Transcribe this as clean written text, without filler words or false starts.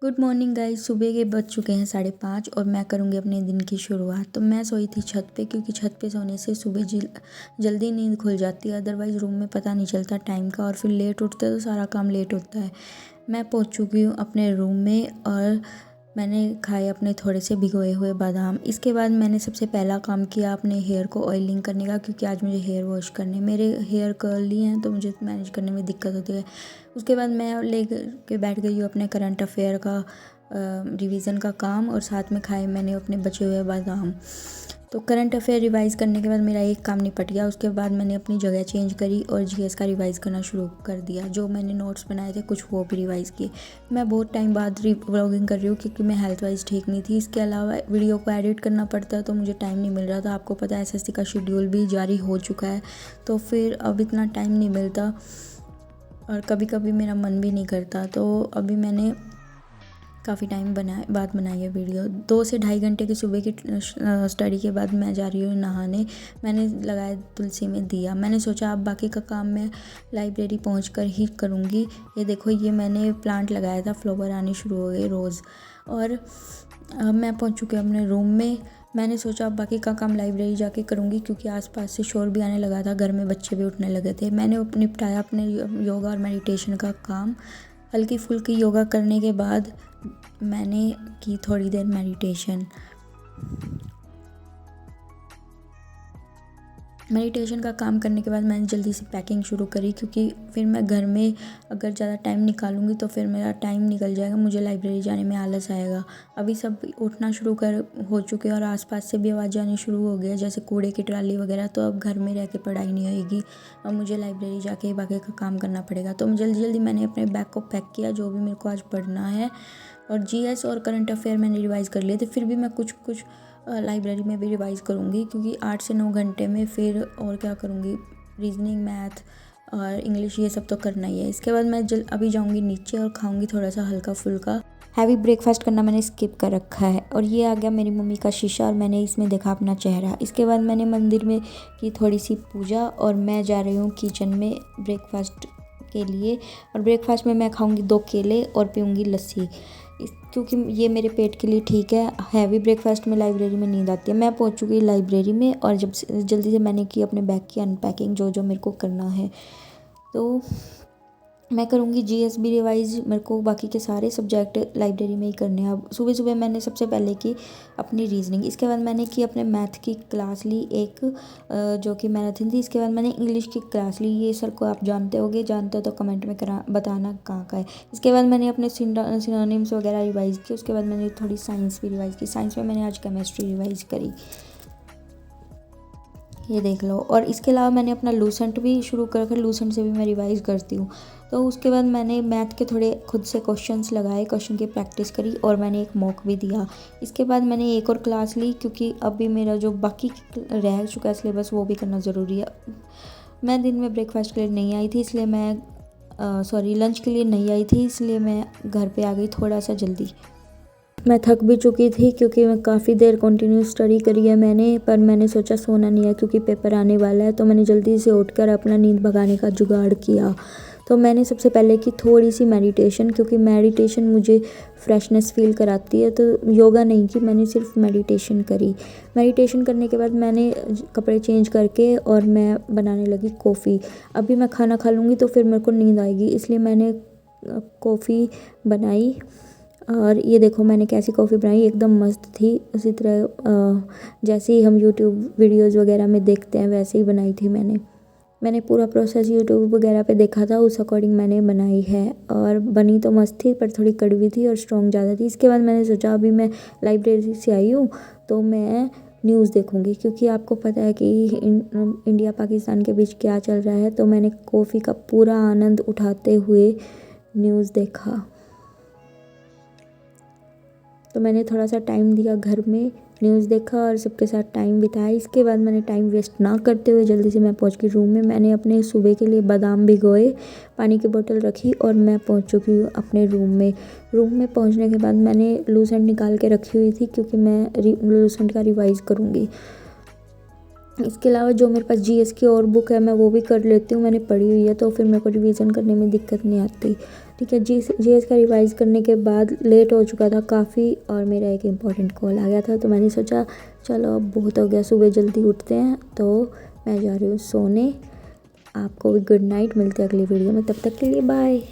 Good morning guys. सुबह के बज चुके हैं 5:30 और मैं करूँगी अपने दिन की शुरुआत। तो मैं सोई थी छत पे, क्योंकि छत पे सोने से सुबह जल्दी नींद खुल जाती है। अदरवाइज़ रूम में पता नहीं चलता टाइम का और फिर लेट उठते तो सारा काम लेट होता है। मैं पहुँच चुकी हूँ अपने रूम में और मैंने खाए अपने थोड़े से भिगोए हुए बादाम। इसके बाद मैंने सबसे पहला काम किया अपने हेयर को ऑयलिंग करने का, क्योंकि आज मुझे हेयर वॉश करने, मेरे हेयर कर्ली हैं तो मुझे मैनेज करने में दिक्कत होती है। उसके बाद मैं ले के बैठ गई हूँ अपने करंट अफेयर का रिवीज़न का काम, और साथ में खाए मैंने अपने बचे हुए बादाम। तो करंट अफेयर रिवाइज़ करने के बाद मेरा एक काम निपट गया। उसके बाद मैंने अपनी जगह चेंज करी और जीएस का रिवाइज़ करना शुरू कर दिया। जो मैंने नोट्स बनाए थे कुछ वो भी रिवाइज़ किए। मैं बहुत टाइम बाद व्लॉगिंग कर रही हूँ, क्योंकि मैं हेल्थ वाइज ठीक नहीं थी। इसके अलावा वीडियो को एडिट करना पड़ता है तो मुझे टाइम नहीं मिल रहा था। आपको पता है एसएससी का शेड्यूल भी जारी हो चुका है, तो फिर अब इतना टाइम नहीं मिलता और कभी कभी मेरा मन भी नहीं करता। तो अभी मैंने काफ़ी टाइम बाद बनाई है वीडियो। 2 से ढाई घंटे की सुबह की स्टडी के बाद मैं जा रही हूँ नहाने। मैंने लगाया तुलसी में दिया। मैंने सोचा अब बाकी का काम मैं लाइब्रेरी पहुँच कर ही करूँगी। ये देखो, ये मैंने प्लांट लगाया था, फ्लावर आने शुरू हो गए रोज़। और मैं पहुँच चुकी हूँ अपने रूम में। मैंने सोचा अब बाकी का काम लाइब्रेरी जाके करूँगी, क्योंकि आसपास से शोर भी आने लगा था, घर में बच्चे भी उठने लगे थे। मैंने निपटाया अपने योगा और मेडिटेशन का काम। हल्की फुल्की योगा करने के बाद मैंने की थोड़ी देर मेडिटेशन का काम करने के बाद मैंने जल्दी से पैकिंग शुरू करी, क्योंकि फिर मैं घर में अगर ज़्यादा टाइम निकालूंगी तो फिर मेरा टाइम निकल जाएगा, मुझे लाइब्रेरी जाने में आलस आएगा। अभी सब उठना शुरू हो चुके हैं और आसपास से भी आवाज़ आनी शुरू हो गई है, जैसे कूड़े की ट्राली वगैरह। तो अब घर में रह के पढ़ाई नहीं होएगी, अब मुझे लाइब्रेरी जाके ही बाकी का काम करना पड़ेगा। तो जल्दी जल्दी मैंने अपने बैग को पैक किया, जो भी मेरे को आज पढ़ना है। और जीएस और करंट अफेयर मैंने रिवाइज़ कर लिए थे, फिर भी मैं कुछ कुछ लाइब्रेरी में भी रिवाइज़ करूँगी, क्योंकि 8 से 9 घंटे में फिर और क्या करूँगी, रीजनिंग, मैथ और इंग्लिश, ये सब तो करना ही है। इसके बाद मैं अभी जाऊँगी नीचे और खाऊँगी थोड़ा सा हल्का फुल्का। हैवी ब्रेकफास्ट करना मैंने स्किप कर रखा है। और ये आ गया मेरी मम्मी का शीशा और मैंने इसमें देखा अपना चेहरा। इसके बाद मैंने मंदिर में की थोड़ी सी पूजा और मैं जा रही हूँ किचन में ब्रेकफास्ट के लिए। और ब्रेकफास्ट में मैं खाऊँगी 2 केले और पीऊँगी लस्सी, क्योंकि ये मेरे पेट के लिए ठीक है। हैवी ब्रेकफास्ट में लाइब्रेरी में नींद आती है। मैं पहुंच चुकी लाइब्रेरी में और जल्दी से मैंने की अपने बैग की अनपैकिंग, जो जो मेरे को करना है। तो मैं करूँगी जीएस भी रिवाइज। मेरे को बाकी के सारे सब्जेक्ट लाइब्रेरी में ही करने हैं। अब सुबह सुबह मैंने सबसे पहले की अपनी रीजनिंग। इसके बाद मैंने की अपने मैथ की क्लास ली एक, जो कि मैराथन थी। इसके बाद मैंने इंग्लिश की क्लास ली। ये सर को आप जानते होगे, जानते हो तो कमेंट में बताना कहाँ का है। इसके बाद मैंने अपने सिनोनिम्स वगैरह रिवाइज़ किए। उसके बाद मैंने थोड़ी साइंस भी रिवाइज़ की। साइंस में मैंने आज केमिस्ट्री रिवाइज़ करी, ये देख लो। और इसके अलावा मैंने अपना लूसेंट भी शुरू कर लूसेंट से भी मैं रिवाइज़ करती हूँ। तो उसके बाद मैंने मैथ के थोड़े खुद से क्वेश्चंस लगाए, क्वेश्चन की प्रैक्टिस करी और मैंने एक मॉक भी दिया। इसके बाद मैंने एक और क्लास ली, क्योंकि अभी मेरा जो बाकी रह चुका है सिलेबस वो भी करना ज़रूरी है। मैं दिन में ब्रेकफास्ट के लिए नहीं आई थी, इसलिए मैं लंच के लिए नहीं आई थी, इसलिए मैं घर पर आ गई थोड़ा सा जल्दी। मैं थक भी चुकी थी, क्योंकि मैं काफ़ी देर कंटिन्यू स्टडी करी है मैंने, पर मैंने सोचा सोना नहीं है क्योंकि पेपर आने वाला है। तो मैंने जल्दी से उठकर अपना नींद भगाने का जुगाड़ किया। तो मैंने सबसे पहले की थोड़ी सी मेडिटेशन, क्योंकि मेडिटेशन मुझे फ्रेशनेस फील कराती है। तो योगा नहीं की, मैंने सिर्फ मेडिटेशन करी। मेडिटेशन करने के बाद मैंने कपड़े चेंज करके और मैं बनाने लगी कॉफ़ी। अभी मैं खाना खा लूँगी तो फिर मेरे को नींद आएगी, इसलिए मैंने कॉफ़ी बनाई। और ये देखो मैंने कैसी कॉफ़ी बनाई, एकदम मस्त थी। उसी तरह जैसे ही हम यूट्यूब वीडियोज़ वगैरह में देखते हैं वैसे ही बनाई थी मैंने पूरा प्रोसेस यूट्यूब वगैरह पे देखा था, उस अकॉर्डिंग मैंने बनाई है। और बनी तो मस्त थी, पर थोड़ी कड़वी थी और स्ट्रॉन्ग ज़्यादा थी। इसके बाद मैंने सोचा अभी मैं लाइब्रेरी से आई हूँ तो मैं न्यूज़ देखूँगी, क्योंकि आपको पता है कि इंडिया पाकिस्तान के बीच क्या चल रहा है। तो मैंने कॉफ़ी का पूरा आनंद उठाते हुए न्यूज़ देखा। तो मैंने थोड़ा सा टाइम दिया घर में, न्यूज़ देखा और सबके साथ टाइम बिताया। इसके बाद मैंने टाइम वेस्ट ना करते हुए जल्दी से मैं पहुंच गई रूम में। मैंने अपने सुबह के लिए बादाम भिगोए, पानी की बोतल रखी और मैं पहुंच चुकी हूँ अपने रूम में। रूम में पहुंचने के बाद मैंने लूसेंट निकाल के रखी हुई थी, क्योंकि मैं लूसेंट का रिवाइज़ करूँगी। इसके अलावा जो मेरे पास जीएस की और बुक है मैं वो भी कर लेती हूँ, मैंने पढ़ी हुई है, तो फिर मेरे को रिवीजन करने में दिक्कत नहीं आती। ठीक है, जीएस का रिवाइज करने के बाद लेट हो चुका था काफ़ी और मेरा एक इम्पॉर्टेंट कॉल आ गया था, तो मैंने सोचा चलो अब बहुत हो गया, सुबह जल्दी उठते हैं, तो मैं जा रही हूँ सोने। आपको भी गुड नाइट, मिलते हैं अगली वीडियो में, तब तक के लिए बाय।